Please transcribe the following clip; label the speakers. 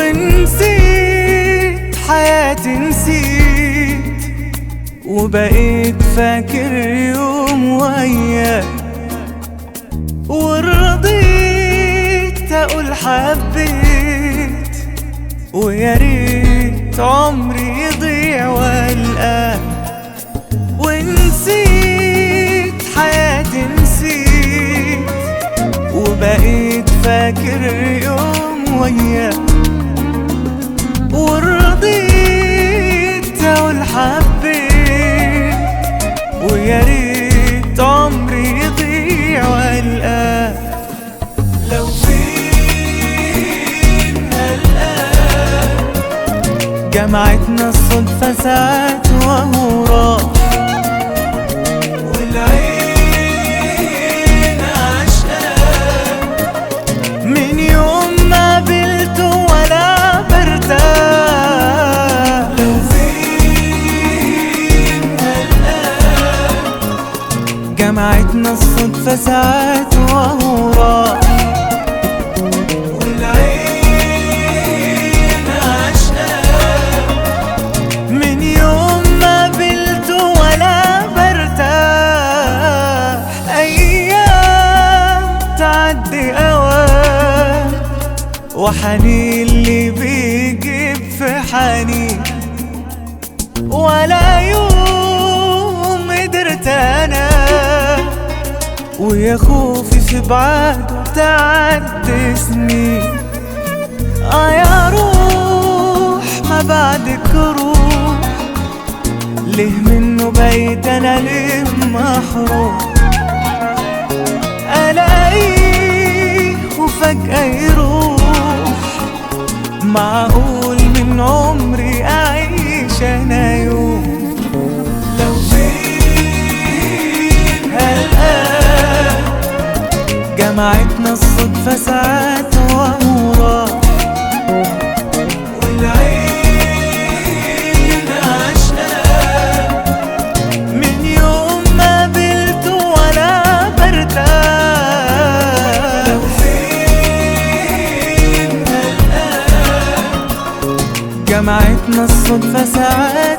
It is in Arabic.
Speaker 1: ونسيت حياتي، نسيت وبقيت فاكر يوم وياك، ورضيت اقول حبيت، ويا ريت عمري يضيع والقاك. ونسيت حياتي، نسيت وبقيت فاكر يوم وياك، ورضيت اقول حبيت، ويا ريت عمري يضيع والقاك. لو فين الآن جمعتنا الصدفة ساعات وهو راح، والعين عشقان من يوم ما قابلته ولا برتاح. لو فين الآن جمعتنا الصدفة ساعات وهو راح، والعين عشقان من يوم ما قابلته ولا برتاح. أيام تعدي أوام، وحنين اللي بيجيب في حنين، ولا يوم قدرت أنا ويا خوفي في بعاده تعدي سنين. يا روح ما بعدك روح، ليه منه بقيت أنا ليه محروم؟ ألاقيه وفجأة يروح، معقول من عمري أعيش أنا يوم؟ لو فين الآن جمعتنا الصدفة ساعات وهو راح، والعين عشقان من يوم ما قابلته ولا برتاح. لو فين الآن جمعتنا الصدفة ساعات